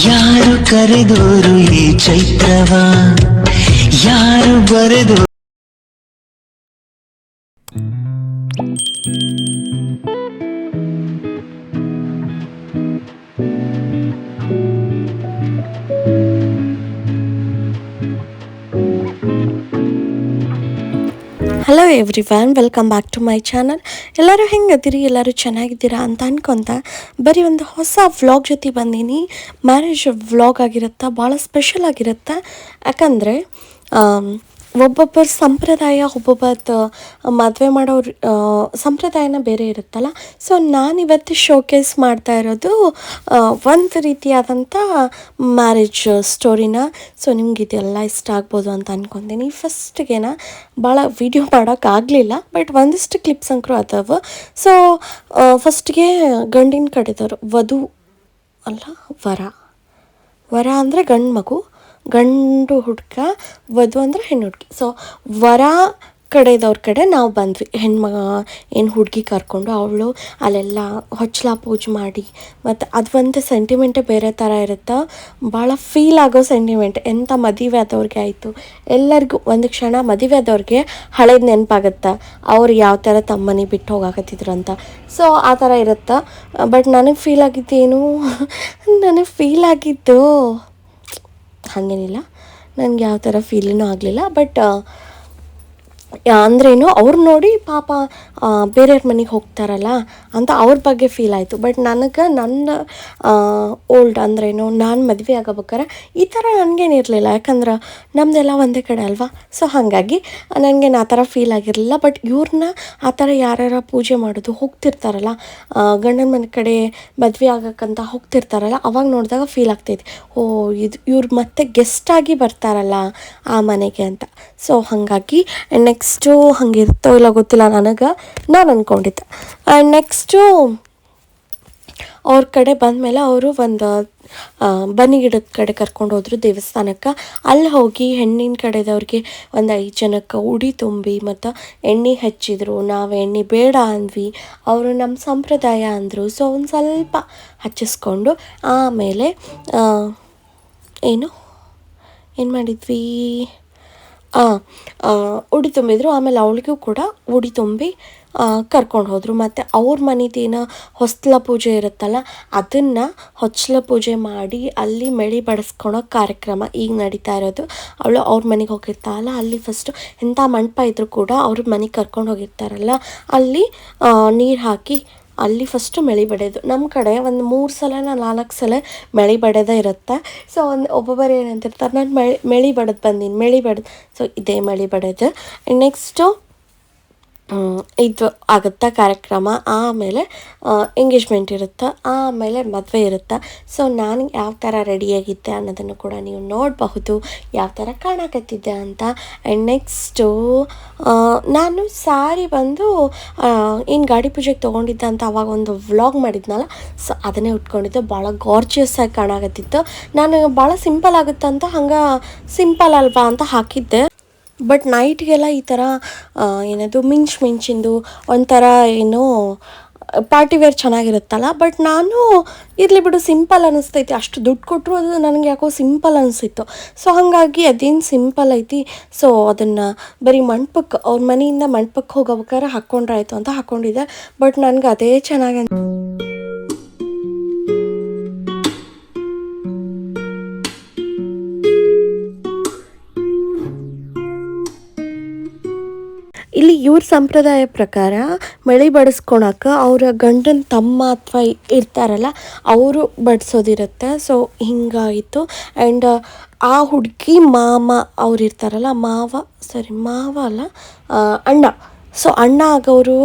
ಯಾರು ಕರೆದೋರು ಈ ಚೈತ್ರವ, ಯಾರು ಬರೆದು. Hello everyone, welcome back to my channel. ಎಲ್ಲರೂ ಹೆಂಗದಿರಿ? ಎಲ್ಲರೂ ಚೆನ್ನಾಗಿದ್ದೀರಾ ಅಂತ ಅನ್ಕೊತ ಬರೀ ಒಂದು ಹೊಸ ವ್ಲಾಗ್ ಜೊತೆ ಬಂದೀನಿ. ಮ್ಯಾರೇಜ್ ವ್ಲಾಗ್ ಆಗಿರುತ್ತೆ, ಭಾಳ ಸ್ಪೆಷಲ್ ಆಗಿರುತ್ತೆ. ಯಾಕಂದರೆ ಒಬ್ಬೊಬ್ಬರ ಸಂಪ್ರದಾಯ, ಒಬ್ಬೊಬ್ಬರದ್ದು ಮದುವೆ ಮಾಡೋರು ಸಂಪ್ರದಾಯನ ಬೇರೆ ಇರುತ್ತಲ್ಲ. ಸೊ ನಾನಿವತ್ತು ಶೋಕೇಸ್ ಮಾಡ್ತಾ ಇರೋದು ಒಂದು ರೀತಿಯಾದಂಥ ಮ್ಯಾರೇಜ್ ಸ್ಟೋರಿನ. ಸೊ ನಿಮ್ಗೆ ಇದೆಲ್ಲ ಇಷ್ಟ ಆಗ್ಬೋದು ಅಂತ ಅಂದ್ಕೊತೀನಿ. ಫಸ್ಟ್ಗೆನ ಭಾಳ ವೀಡಿಯೋ ಮಾಡೋಕ್ಕಾಗಲಿಲ್ಲ, ಬಟ್ ಒಂದಿಷ್ಟು ಕ್ಲಿಪ್ಸ್ ಅಂಕರು ಅದಾವೆ. ಸೊ ಫಸ್ಟ್ಗೆ ಗಂಡಿನ ಕಡೆದವರು, ವಧು ಅಲ್ಲ ವರ ಅಂದರೆ ಗಂಡು ಮಗು, ಗಂಡು ಹುಡುಗ, ವಧು ಅಂದರೆ ಹೆಣ್ಣು ಹುಡುಗಿ. ಸೊ ವರ ಕಡೆದವ್ರ ಕಡೆ ನಾವು ಬಂದ್ವಿ. ಏನು ಹುಡುಗಿ ಕರ್ಕೊಂಡು ಅವಳು ಅಲ್ಲೆಲ್ಲ ಹೊಚ್ಚಲ ಪೂಜೆ ಮಾಡಿ, ಮತ್ತು ಅದು ಒಂದು ಸೆಂಟಿಮೆಂಟೇ ಬೇರೆ ಥರ ಇರುತ್ತೆ. ಭಾಳ ಫೀಲ್ ಆಗೋ ಸೆಂಟಿಮೆಂಟ್. ಎಂಥ ಮದುವೆ ಆದವ್ರಿಗೆ ಆಯಿತು, ಎಲ್ಲರಿಗೂ ಒಂದು ಕ್ಷಣ ಮದುವೆ ಆದವ್ರಿಗೆ ಹಳೇದು ನೆನಪಾಗುತ್ತೆ, ಅವ್ರು ಯಾವ ಥರ ತಮ್ಮ ಮನೆ ಬಿಟ್ಟು ಹೋಗಾಕತ್ತಿದ್ರು ಅಂತ. ಸೊ ಆ ಥರ ಇರುತ್ತೆ. ಬಟ್ ನನಗೆ ಫೀಲ್ ಆಗಿದ್ದೇನು ನನಗೆ ಫೀಲ್ ಆಗಿದ್ದು ಹಾಗೇನಿಲ್ಲ, ನನಗೆ ಯಾವ ಥರ ಫೀಲಿನೂ ಆಗಲಿಲ್ಲ. ಬಟ್ ಅಂದ್ರೇನು, ಅವ್ರು ನೋಡಿ ಪಾಪ ಬೇರೆಯವ್ರ ಮನೆಗೆ ಹೋಗ್ತಾರಲ್ಲ ಅಂತ ಅವ್ರ ಬಗ್ಗೆ ಫೀಲ್ ಆಯಿತು. ಬಟ್ ನನಗೆ ನನ್ನ ಓಲ್ಡ್ ಅಂದ್ರೇನು, ನಾನು ಮದುವೆ ಆಗಬೇಕಾರೆ ಈ ಥರ ನನಗೇನಿರಲಿಲ್ಲ. ಯಾಕಂದ್ರೆ ನಮ್ಮದೆಲ್ಲ ಒಂದೇ ಕಡೆ ಅಲ್ವಾ. ಸೊ ಹಾಗಾಗಿ ನನಗೇನು ಆ ಥರ ಫೀಲ್ ಆಗಿರಲಿಲ್ಲ. ಬಟ್ ಇವ್ರನ್ನ ಆ ಥರ ಯಾರ್ಯಾರ ಪೂಜೆ ಮಾಡೋದು ಹೋಗ್ತಿರ್ತಾರಲ್ಲ, ಗಂಡನ ಮನೆ ಕಡೆ ಮದುವೆ ಆಗಕ್ಕಂತ ಹೋಗ್ತಿರ್ತಾರಲ್ಲ, ಅವಾಗ ನೋಡಿದಾಗ ಫೀಲ್ ಆಗ್ತೈತಿ, ಓ ಇವ್ರು ಮತ್ತೆ ಗೆಸ್ಟಾಗಿ ಬರ್ತಾರಲ್ಲ ಆ ಮನೆಗೆ ಅಂತ. ಸೊ ಹಾಗಾಗಿ ನೆಕ್ಸ್ಟು ಹಂಗಿರ್ತೋ ಇಲ್ಲ ಗೊತ್ತಿಲ್ಲ, ನಾನು ಅಂದ್ಕೊಂಡಿದ್ದೆ. ಆ್ಯಂಡ್ ನೆಕ್ಸ್ಟು ಅವ್ರ ಕಡೆ ಬಂದಮೇಲೆ ಅವರು ಒಂದು ಬನ್ನಿ ಗಿಡದ ಕಡೆ ಕರ್ಕೊಂಡು ಹೋದರು ದೇವಸ್ಥಾನಕ್ಕೆ. ಅಲ್ಲಿ ಹೋಗಿ ಹೆಣ್ಣಿನ ಕಡೆದವ್ರಿಗೆ ಒಂದು 5 ಜನಕ್ಕೆ ಉಡಿ ತುಂಬಿ ಮತ್ತು ಎಣ್ಣೆ ಹಚ್ಚಿದ್ರು. ನಾವು ಎಣ್ಣೆ ಬೇಡ ಅಂದ್ವಿ, ಅವರು ನಮ್ಮ ಸಂಪ್ರದಾಯ ಅಂದರು. ಸೊ ಒಂದು ಸ್ವಲ್ಪ ಹಚ್ಚಿಸ್ಕೊಂಡು ಆಮೇಲೆ ಏನು ಮಾಡಿದ್ವಿ, ಉಡಿ ತುಂಬಿದ್ರು. ಆಮೇಲೆ ಅವಳಿಗೂ ಕೂಡ ಉಡಿ ತುಂಬಿ ಕರ್ಕೊಂಡು ಹೋದರು. ಮತ್ತು ಅವ್ರ ಮನೆದೇನು ಹೊಸ್ಲ ಪೂಜೆ ಇರುತ್ತಲ್ಲ, ಅದನ್ನು ಹೊಚ್ಚಲ ಪೂಜೆ ಮಾಡಿ ಅಲ್ಲಿ ಮಳೆ ಬಡಿಸ್ಕೊಳೋ ಕಾರ್ಯಕ್ರಮ ಈಗ ನಡೀತಾ ಇರೋದು. ಅವಳು ಅವ್ರ ಮನೆಗೆ ಹೋಗಿರ್ತಾಳಲ್ಲ, ಅಲ್ಲಿ ಫಸ್ಟು ಎಂಥ ಮಂಟಪ ಇದ್ದರೂ ಕೂಡ ಅವ್ರ ಮನೆಗೆ ಕರ್ಕೊಂಡು ಹೋಗಿರ್ತಾರಲ್ಲ, ಅಲ್ಲಿ ನೀರು ಹಾಕಿ ಅಲ್ಲಿ ಫಸ್ಟು ಮಳೆ ಬಡಿಯೋದು. ನಮ್ಮ ಕಡೆ ಒಂದು 3 ಸಲನ 4 ಸಲ ಮಳೆ ಬಡಿಯೋದೇ ಇರುತ್ತೆ. ಸೊ ಒಬ್ಬೊಬ್ಬರು ಏನಂತಿರ್ತಾರೆ, ನಾನು ಮಳೆ ಬಡದು ಬಂದೀನಿ, ಮಳೆ ಬಡದು. ಸೊ ಇದೇ ಮಳೆ ಬಡಿಯೋದು. ನೆಕ್ಸ್ಟು ಇದು ಆಗುತ್ತೆ ಕಾರ್ಯಕ್ರಮ. ಆಮೇಲೆ ಎಂಗೇಜ್ಮೆಂಟ್ ಇರುತ್ತೆ, ಆಮೇಲೆ ಮದುವೆ ಇರುತ್ತೆ. ಸೊ ನಾನು ಯಾವ ಥರ ರೆಡಿಯಾಗಿದ್ದೆ ಅನ್ನೋದನ್ನು ಕೂಡ ನೀವು ನೋಡಬಹುದು, ಯಾವ ಥರ ಕಾಣಕತ್ತಿದ್ದೆ ಅಂತ. ಆ್ಯಂಡ್ ನೆಕ್ಸ್ಟು ನಾನು ಸ್ಯಾರಿ ಬಂದು ಏನು ಗಾಡಿ ಪೂಜೆಗೆ ತೊಗೊಂಡಿದ್ದೆ ಅಂತ ಅವಾಗ ಒಂದು ವ್ಲಾಗ್ ಮಾಡಿದ್ನಲ್ಲ, ಸೊ ಅದನ್ನೇ ಉಟ್ಕೊಂಡಿದ್ದೆ. ಭಾಳ ಗಾರ್ಜಿಯಸ್ ಆಗಿ ಕಾಣಕತ್ತಿತ್ತು. ನಾನು ಭಾಳ ಸಿಂಪಲ್ ಆಗುತ್ತೆ ಅಂತ ಹಂಗೆ ಸಿಂಪಲ್ ಅಲ್ವಾ ಅಂತ ಹಾಕಿದ್ದೆ. ಬಟ್ ನೈಟ್ಗೆಲ್ಲ ಈ ಥರ ಏನದು ಮಿಂಚಿಂದು ಒಂಥರ ಏನು ಪಾರ್ಟಿ ವೇರ್ ಚೆನ್ನಾಗಿರುತ್ತಲ್ಲ. ಬಟ್ ನಾನು ಇರಲಿ ಬಿಡು ಸಿಂಪಲ್ ಅನ್ನಿಸ್ತೈತಿ, ಅಷ್ಟು ದುಡ್ಡು ಕೊಟ್ಟರು ಅದು ನನಗೆ ಯಾಕೋ ಸಿಂಪಲ್ ಅನಿಸಿತ್ತು. ಸೊ ಹಾಗಾಗಿ ಅದೇನು ಸಿಂಪಲ್ ಐತಿ, ಸೊ ಅದನ್ನು ಬರೀ ಮಂಟಪಕ್ಕೆ ಅವ್ರ ಮನೆಯಿಂದ ಮಂಟಪಕ್ಕೆ ಹೋಗೋಬೇಕಾದ್ರೆ ಹಾಕ್ಕೊಂಡ್ರಾಯ್ತು ಅಂತ ಹಾಕ್ಕೊಂಡಿದ್ದೆ. ಬಟ್ ನನಗೆ ಅದೇ ಚೆನ್ನಾಗಿ ಇಲ್ಲಿ ಇವ್ರ ಸಂಪ್ರದಾಯ ಪ್ರಕಾರ ಮಳೆ ಬಡಿಸ್ಕೊಳಕ್ಕೆ ಅವರ ಗಂಡನ ತಮ್ಮ ಅಥವಾ ಇರ್ತಾರಲ್ಲ ಅವರು ಬಡಿಸೋದಿರುತ್ತೆ. ಸೊ ಹಿಂಗಾಯಿತು. ಆ್ಯಂಡ್ ಆ ಹುಡುಗಿ ಮಾವ ಅವ್ರು ಇರ್ತಾರಲ್ಲ, ಮಾವ ಅಲ್ಲ ಅಣ್ಣ. ಸೊ ಅಣ್ಣ ಆಗೋರು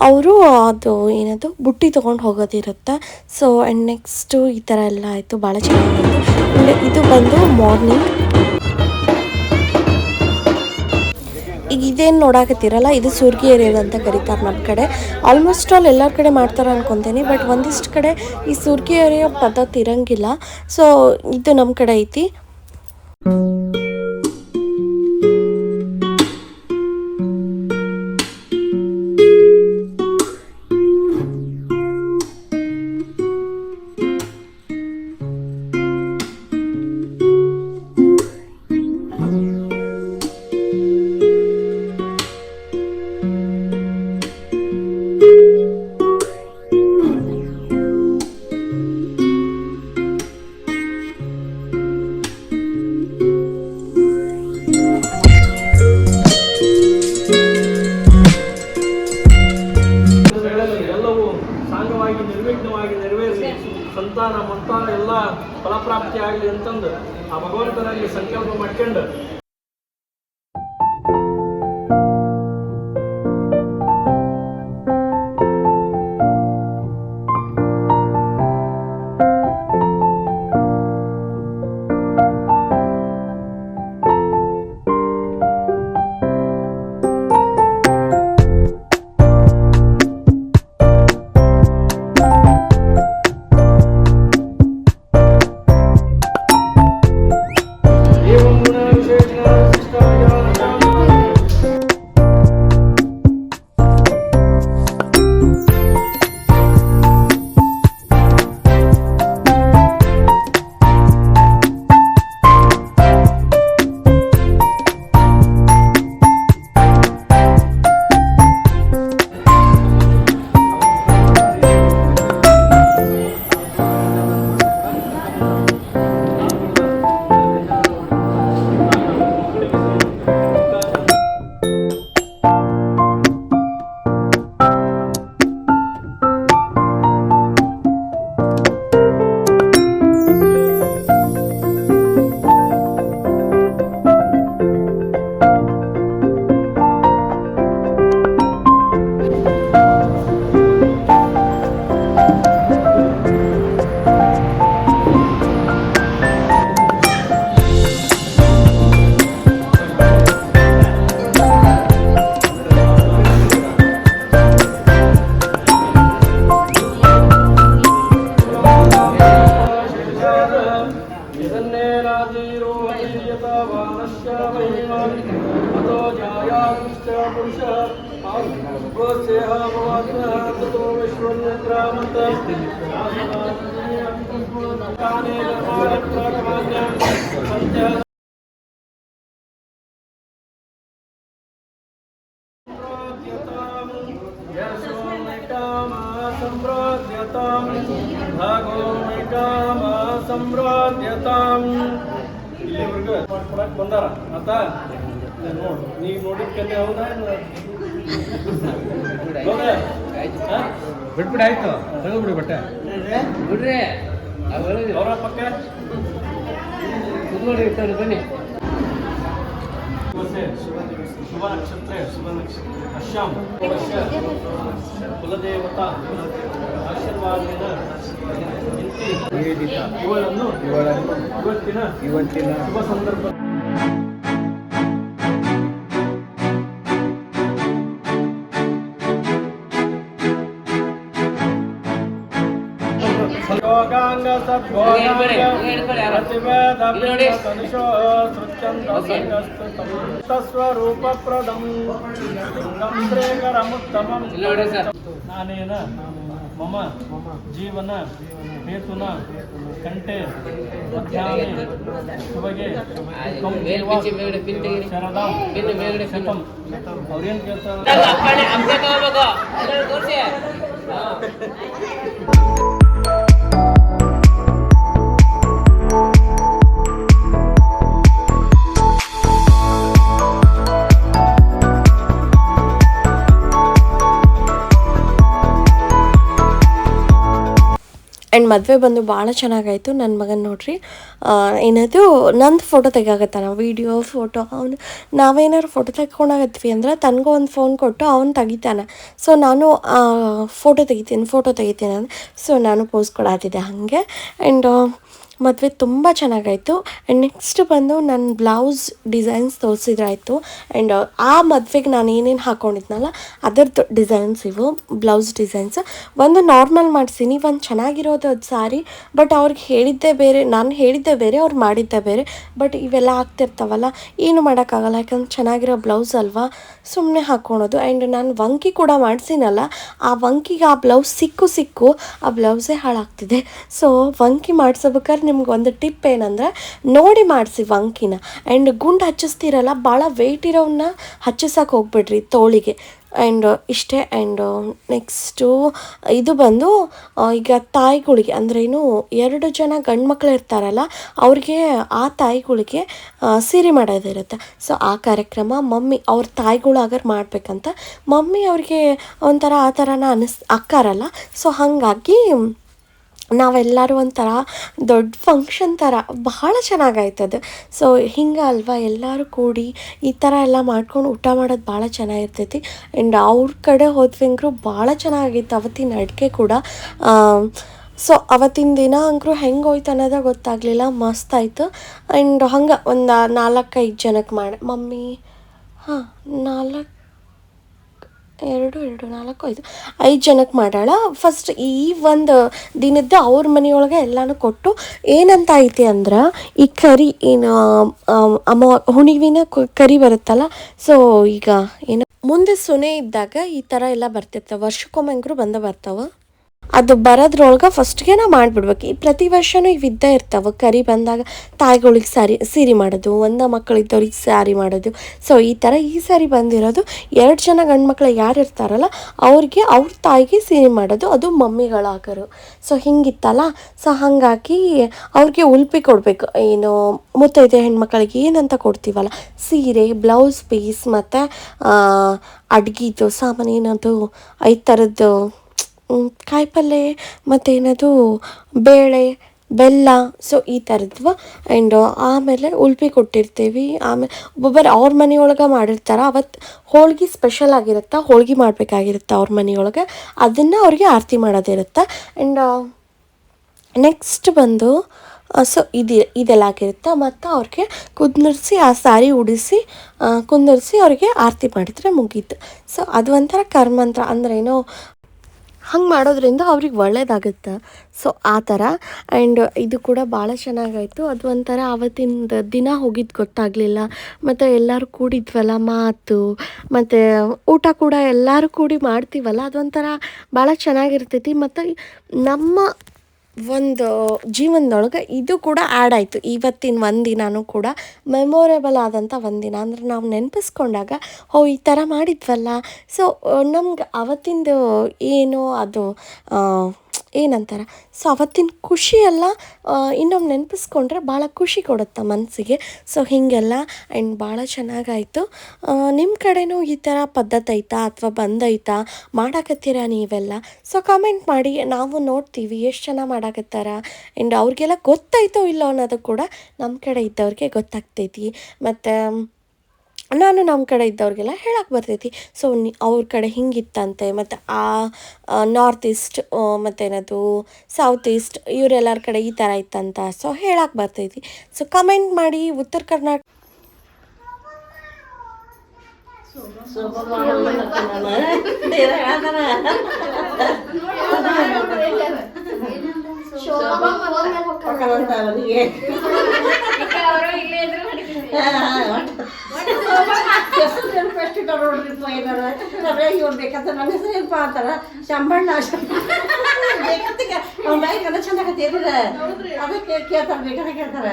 ಅವರು ಅದು ಏನದು ಬುಟ್ಟಿ ತೊಗೊಂಡು ಹೋಗೋದಿರುತ್ತೆ. ಸೊ ಆ್ಯಂಡ್ ನೆಕ್ಸ್ಟು ಈ ಥರ ಎಲ್ಲ ಆಯಿತು, ಭಾಳ ಚೆನ್ನಾಗಿತ್ತು. ಆ್ಯಂಡ್ ಇದು ಬಂದು ಮಾರ್ನಿಂಗ್. ಈಗ ಇದೇನು ನೋಡಾಕತ್ತೀರಲ್ಲ, ಇದು ಸುರ್ಗಿ ಏರಿಯೋದು ಅಂತ ಕರೀತಾರೆ ನಮ್ಮ ಕಡೆ. ಆಲ್ಮೋಸ್ಟ್ ಆಲ್ ಎಲ್ಲರ ಕಡೆ ಮಾಡ್ತಾರೆ ಅನ್ಕೊತೀನಿ. ಬಟ್ ಒಂದಿಷ್ಟು ಕಡೆ ಈ ಸುರ್ಗಿ ಏರಿಯೋ ಪದ್ಧತಿ ಇರೋಂಗಿಲ್ಲ. ಸೊ ಇದು ನಮ್ಮ ಕಡೆ ಐತಿ. ಫಲಪ್ರಾಪ್ತಿ ಆಗಲಿ ಅಂತಂದು ಆ ಭಗವಂತನಲ್ಲಿ ಸಂಕಲ್ಪ ಮಾಡ್ಕೊಂಡು ಇಲ್ಲಿವರೆಗೂ ಮಾಡ್ಕೊಡಕ್ಕೆ ಬಂದಾರ ಆತ ನೋಡು ನೀವು ನೋಡಿದ್ಕಲ್ಲಿ ಹೌದಾ ಬಿಟ್ಬಿಡಿ ಆಯ್ತು ತೆಗೆದ್ಬಿಡಿ ಬಟ್ಟೆ ಬಿಡ್ರಿ ಅವರ ಪಕ್ಕ ನೋಡಿ ಇರ್ತಾರೆ ಬನ್ನಿ ಶುಭ ನಕ್ಷತ್ರ ಅಶ್ಯಾಮ್ ಕುಲದೇವತಾ ಆಶೀರ್ವಾದದಿಂದ ಇವಳನ್ನು ಇವತ್ತಿನ ಶುಭ ಸಂದರ್ಭ ಯೋಗಾಂಗ ಸ್ವರೂಪ ಪ್ರದಂ ಶ್ರೇಕರಮುತ್ತಮಂ ನಾನೇನ ಮಮ ಜೀವನ ಹೇತುನ ಕಂಠೆ ಮಧ್ಯಾಹ್ನೆ ಶುಭಗೆ ಶರದಾಂ ಶತಂ ಅವ್ರೇನು ಕೇಳ್ತಾರೆ ಆ್ಯಂಡ್ ಮದುವೆ ಬಂದು ಭಾಳ ಚೆನ್ನಾಗಾಯಿತು. ನನ್ನ ಮಗನ ನೋಡ್ರಿ ಏನದು ನಂದು ಫೋಟೋ ತೆಗಿಯಾಗತ್ತಾನ, ವೀಡಿಯೋ ಫೋಟೋ. ಅವನು ನಾವೇನಾರು ಫೋಟೋ ತೆಕ್ಕೊಂಡಾಗತ್ವಿ ಅಂದ್ರೆ ತನಗೂ ಒಂದು ಫೋನ್ ಕೊಟ್ಟು ಅವ್ನು ತೆಗಿತಾನೆ. ಸೊ ನಾನು ಫೋಟೋ ತೆಗಿತೀನಿ ಅಂದ್ರೆ ಸೊ ನಾನು ಪೋಸ್ ಕೊಡಾತಿದ್ದೆ ಹಾಗೆ. ಆ್ಯಂಡ್ ಮದುವೆ ತುಂಬ ಚೆನ್ನಾಗಾಯಿತು. ಆ್ಯಂಡ್ ನೆಕ್ಸ್ಟ್ ಬಂದು ನನ್ನ ಬ್ಲೌಸ್ ಡಿಸೈನ್ಸ್ ತೋರಿಸಿದ್ರಾಯ್ತು. ಆ್ಯಂಡ್ ಆ ಮದುವೆಗೆ ನಾನು ಏನೇನು ಹಾಕ್ಕೊಂಡಿದ್ನಲ್ಲ ಅದರದ್ದು ಡಿಸೈನ್ಸ್ ಇವು ಬ್ಲೌಸ್ ಡಿಸೈನ್ಸ್. ಒಂದು ನಾರ್ಮಲ್ ಮಾಡಿಸೀನಿ, ಒಂದು ಚೆನ್ನಾಗಿರೋದು ಅದು ಸ್ಯಾರಿ. ಬಟ್ ಅವ್ರಿಗೆ ಹೇಳಿದ್ದೇ ಬೇರೆ, ನಾನು ಹೇಳಿದ್ದೇ ಬೇರೆ, ಅವ್ರು ಮಾಡಿದ್ದೇ ಬೇರೆ. ಬಟ್ ಇವೆಲ್ಲ ಆಗ್ತಿರ್ತಾವಲ್ಲ, ಏನು ಮಾಡೋಕ್ಕಾಗಲ್ಲ, ಯಾಕಂದ್ರೆ ಚೆನ್ನಾಗಿರೋ ಬ್ಲೌಸ್ ಅಲ್ವಾ, ಸುಮ್ಮನೆ ಹಾಕ್ಕೊಳೋದು. ಆ್ಯಂಡ್ ನಾನು ವಂಕಿ ಕೂಡ ಮಾಡಿಸಿನಲ್ಲ, ಆ ವಂಕಿಗೆ ಆ ಬ್ಲೌಸ್ ಸಿಕ್ಕು ಆ ಬ್ಲೌಸೇ ಹಾಳಾಗ್ತಿದೆ. ಸೊ ವಂಕಿ ಮಾಡಿಸ್ಬೇಕಾದ್ರೆ ನಿಮ್ಗೆ ಒಂದು ಟಿಪ್ ಏನಂದರೆ, ನೋಡಿ ಮಾಡಿಸಿ ವಂಕಿನ. ಆ್ಯಂಡ್ ಗುಂಡು ಹಚ್ಚಿಸ್ತೀರಲ್ಲ, ಭಾಳ ವೆಯ್ಟ್ ಇರೋವನ್ನ ಹಚ್ಚಿಸೋಕೆ ಹೋಗ್ಬಿಡ್ರಿ ತೋಳಿಗೆ. ಆ್ಯಂಡ್ ಇಷ್ಟೇ. ಆ್ಯಂಡ್ ನೆಕ್ಸ್ಟು ಇದು ಬಂದು ಈಗ ತಾಯಿಗಳಿಗೆ ಅಂದ್ರೇನು 2 ಜನ ಗಂಡು ಮಕ್ಳು ಇರ್ತಾರಲ್ಲ, ಅವ್ರಿಗೆ ಆ ತಾಯಿಗಳಿಗೆ ಸೀರೆ ಮಾಡೋದಿರುತ್ತೆ. ಸೊ ಆ ಕಾರ್ಯಕ್ರಮ ಮಮ್ಮಿ ಅವ್ರ ತಾಯಿಗಳು ಆಗಾರ ಮಾಡ್ಬೇಕಂತ ಮಮ್ಮಿ ಅವ್ರಿಗೆ ಒಂಥರ ಆ ಥರನ ಅಕ್ಕಾರಲ್ಲ. ಸೊ ಹಾಗಾಗಿ ನಾವೆಲ್ಲರೂ ಒಂಥರ ದೊಡ್ಡ ಫಂಕ್ಷನ್ ಥರ ಬಹಳ ಚೆನ್ನಾಗಾಯ್ತದು. ಸೊ ಹಿಂಗೆ ಅಲ್ವಾ ಎಲ್ಲರೂ ಕೂಡಿ ಈ ಥರ ಎಲ್ಲ ಮಾಡ್ಕೊಂಡು ಊಟ ಮಾಡೋದು ಭಾಳ ಚೆನ್ನಾಗಿರ್ತೈತಿ. ಆ್ಯಂಡ್ ಅವ್ರ ಕಡೆ ಹೋದ್ವಿಂಗ್ರು ಭಾಳ ಚೆನ್ನಾಗಿತ್ತು ಅವತ್ತಿನ ಅಡುಗೆ ಕೂಡ. ಸೊ ಅವತ್ತಿನ ದಿನ ಅಂಕರು ಹೆಂಗೆ ಹೋಯ್ತು ಅನ್ನೋದೇ ಗೊತ್ತಾಗಲಿಲ್ಲ, ಮಸ್ತ್ ಆಯಿತು. ಆ್ಯಂಡ್ ಹಂಗೆ ಒಂದು 4-5 ಜನಕ್ಕೆ ಮಾಡಿ ಮಮ್ಮಿ 4 2 4 5 ಜನಕ್ಕೆ ಮಾಡೋಣ. ಫಸ್ಟ್ ಈ ಒಂದು ದಿನದ್ದು ಅವ್ರ ಮನೆಯೊಳಗೆ ಎಲ್ಲನೂ ಕೊಟ್ಟು ಏನಂತ ಐತಿ ಅಂದ್ರೆ ಈ ಕರಿ ಏನು ಹುಣಿವಿನ ಕರಿ ಬರುತ್ತಲ್ಲ. ಸೊ ಈಗ ಏನು ಮುಂದೆ ಸುನೆ ಇದ್ದಾಗ ಈ ಥರ ಎಲ್ಲ ಬರ್ತಿರ್ತವೆ, ವರ್ಷಕ್ಕೊಮ್ಮೆ ಅಂಕರು ಬರ್ತಾವೆ. ಅದು ಬರೋದ್ರೊಳಗೆ ಫಸ್ಟ್ಗೆ ನಾವು ಮಾಡಿಬಿಡ್ಬೇಕು. ಈ ಪ್ರತಿ ವರ್ಷವೂ ಇವು ಇದ್ದೇ ಇರ್ತಾವೆ. ಕರಿ ಬಂದಾಗ ತಾಯಿಗಳಿಗೆ ಸೀರೆ ಮಾಡೋದು, ಒಂದು ಮಕ್ಕಳಿದ್ದವ್ರಿಗೆ ಸ್ಯಾರಿ ಮಾಡೋದು. ಸೊ ಈ ಥರ ಈ ಸಾರಿ ಬಂದಿರೋದು 2 ಜನ ಗಂಡು ಮಕ್ಕಳು ಯಾರು ಇರ್ತಾರಲ್ಲ ಅವ್ರಿಗೆ ಅವ್ರ ತಾಯಿಗೆ ಸೀರೆ ಮಾಡೋದು, ಅದು ಮಮ್ಮಿಗಳಾಗರು. ಸೊ ಹಿಂಗಿತ್ತಲ್ಲ. ಸೊ ಹಾಗಾಗಿ ಅವ್ರಿಗೆ ಉಲ್ಪಿ ಕೊಡಬೇಕು. ಏನು ಮುತ್ತೈದೆ ಹೆಣ್ಮಕ್ಳಿಗೆ ಏನಂತ ಕೊಡ್ತೀವಲ್ಲ, ಸೀರೆ, ಬ್ಲೌಸ್ ಪೀಸ್ ಮತ್ತು ಅಡ್ಗಿದು ಸಾಮಾನು ಏನದು 5 ಥರದ್ದು ಕಾಯಿಪಲ್ಲೆ ಮತ್ತೇನದು ಬೇಳೆ ಬೆಲ್ಲ. ಸೊ ಈ ಥರದ್ವ. ಆ್ಯಂಡ್ ಆಮೇಲೆ ಉಲ್ಪಿ ಕೊಟ್ಟಿರ್ತೀವಿ. ಆಮೇಲೆ ಒಬ್ಬೊಬ್ಬರು ಅವ್ರ ಮನೆಯೊಳಗೆ ಮಾಡಿರ್ತಾರೆ. ಅವತ್ತು ಹೋಳ್ಗೆ ಸ್ಪೆಷಲ್ ಆಗಿರುತ್ತೆ, ಹೋಳ್ಗೆ ಮಾಡಬೇಕಾಗಿರುತ್ತೆ ಅವ್ರ ಮನೆಯೊಳಗೆ, ಅದನ್ನು ಅವ್ರಿಗೆ ಆರತಿ ಮಾಡೋದಿರುತ್ತೆ. ಆ್ಯಂಡ್ ನೆಕ್ಸ್ಟ್ ಬಂದು ಸೊ ಇದೆಲ್ಲ ಆಗಿರುತ್ತೆ. ಮತ್ತು ಅವ್ರಿಗೆ ಕುಂದರ್ಸಿ ಆ ಸಾರಿ ಉಡಿಸಿ ಕುಂದರ್ಸಿ ಅವ್ರಿಗೆ ಆರತಿ ಮಾಡಿದರೆ ಮುಗೀತು. ಸೊ ಅದು ಒಂಥರ ಕರ್ಮಂತ್ರ ಅಂದ್ರೆ ಏನೋ ಹಂಗೆ ಮಾಡೋದ್ರಿಂದ ಅವ್ರಿಗೆ ಒಳ್ಳೇದಾಗುತ್ತೆ. ಸೊ ಆ ಥರ. ಆ್ಯಂಡ್ ಇದು ಕೂಡ ಭಾಳ ಚೆನ್ನಾಗಾಯಿತು. ಅದು ಒಂಥರ ಆವತ್ತಿನ ದಿನ ಹೋಗಿದ್ದು ಗೊತ್ತಾಗಲಿಲ್ಲ. ಮತ್ತು ಎಲ್ಲರೂ ಕೂಡಿದ್ವಲ್ಲ, ಮಾತು ಮತ್ತು ಊಟ ಕೂಡ ಎಲ್ಲರೂ ಕೂಡಿ ಮಾಡ್ತೀವಲ್ಲ, ಅದೊಂಥರ ಭಾಳ ಚೆನ್ನಾಗಿರ್ತೈತಿ. ಮತ್ತು ನಮ್ಮ ಒಂದು ಜೀವನದೊಳಗೆ ಇದು ಕೂಡ ಆ್ಯಡ್ ಆಯಿತು. ಇವತ್ತಿನ ಒಂದಿನವೂ ಕೂಡ ಮೆಮೊರೇಬಲ್ ಆದಂಥ ಒಂದಿನ. ಅಂದ್ರೆ ನಾವು ನೆನಪಿಸ್ಕೊಂಡಾಗ ಈ ಥರ ಮಾಡಿದ್ವಲ್ಲ. ಸೊ ನಮ್ಗೆ ಅವತ್ತಿಂದು ಏನು ಅದು ಏನಂತಾರೆ, ಸೊ ಅವತ್ತಿನ ಖುಷಿಯೆಲ್ಲ ಇನ್ನೊಮ್ಮೆ ನೆನಪಿಸ್ಕೊಂಡ್ರೆ ಭಾಳ ಖುಷಿ ಕೊಡುತ್ತೆ ಮನಸ್ಸಿಗೆ. ಸೊ ಹೀಗೆಲ್ಲ. ಆ್ಯಂಡ್ ಭಾಳ ಚೆನ್ನಾಗಾಯಿತು. ನಿಮ್ಮ ಕಡೆನೂ ಈ ಥರ ಪದ್ಧತಿ ಐತಾ ಅಥವಾ ಬಂದೈತಾ, ಮಾಡಾಕತ್ತೀರಾ ನೀವೆಲ್ಲ? ಸೊ ಕಮೆಂಟ್ ಮಾಡಿ, ನಾವು ನೋಡ್ತೀವಿ ಎಷ್ಟು ಜನ ಮಾಡಾಕತ್ತಾರ. ಆ್ಯಂಡ್ ಅವ್ರಿಗೆಲ್ಲ ಗೊತ್ತಾಯ್ತೋ ಇಲ್ಲೋ ಅನ್ನೋದು ಕೂಡ ನಮ್ಮ ಕಡೆ ಇದ್ದವ್ರಿಗೆ ಗೊತ್ತಾಗ್ತೈತಿ. ಮತ್ತು ನಾನು ನಮ್ಮ ಕಡೆ ಇದ್ದವ್ರಿಗೆಲ್ಲ ಹೇಳಕ್ಕೆ ಬರ್ತೈತಿ. ಸೊ ಅವ್ರ ಕಡೆ ಹಿಂಗಿತ್ತಂತೆ, ಮತ್ತು ನಾರ್ತ್ ಈಸ್ಟ್ ಮತ್ತೇನದು ಸೌತ್ ಈಸ್ಟ್ ಇವರೆಲ್ಲರ ಕಡೆ ಈ ಥರ ಇತ್ತಂತ. ಸೊ ಹೇಳಕ್ಕೆ ಬರ್ತೈತಿ. ಸೊ ಕಮೆಂಟ್ ಮಾಡಿ. ಉತ್ತರ ಕರ್ನಾಟಕ ಇವ್ರು ಬೇಕಂತ ನನ್ನ ಹೆಸರು ಏನಪ್ಪ ಅಂತಾರ, ಶಂಬಣ್ಣ ಚಂದ ಅದಕ್ಕೆ ಕೇಳ್ತಾರೆ, ಬೇಕಾದ್ರೆ ಕೇಳ್ತಾರೆ.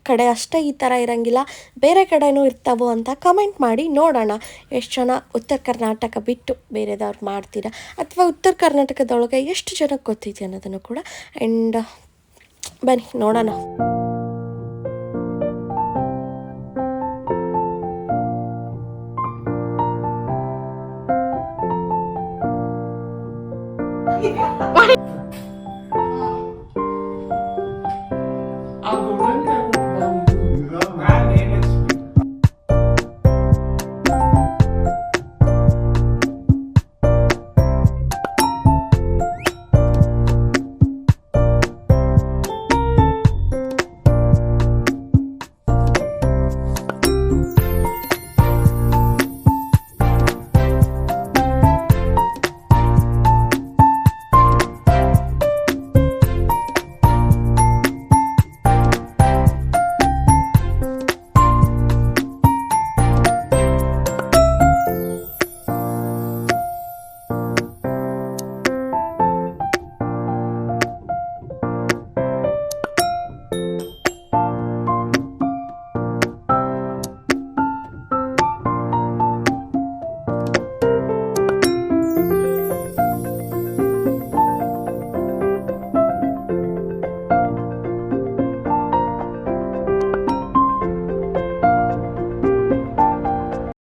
ಕಡೆ ಅಷ್ಟೇ ಈ ಥರ ಇರಂಗಿಲ್ಲ, ಬೇರೆ ಕಡೆನೂ ಇರ್ತಾವೋ ಅಂತ ಕಮೆಂಟ್ ಮಾಡಿ ನೋಡೋಣ. ಎಷ್ಟು ಜನ ಉತ್ತರ ಕರ್ನಾಟಕ ಬಿಟ್ಟು ಬೇರೆದವ್ರು ಮಾಡ್ತೀರಾ, ಅಥವಾ ಉತ್ತರ ಕರ್ನಾಟಕದೊಳಗೆ ಎಷ್ಟು ಜನಕ್ಕೆ ಗೊತ್ತೈತಿ ಅನ್ನೋದನ್ನು ಕೂಡ. ಆ್ಯಂಡ್ ಬನ್ನಿ ನೋಡೋಣ.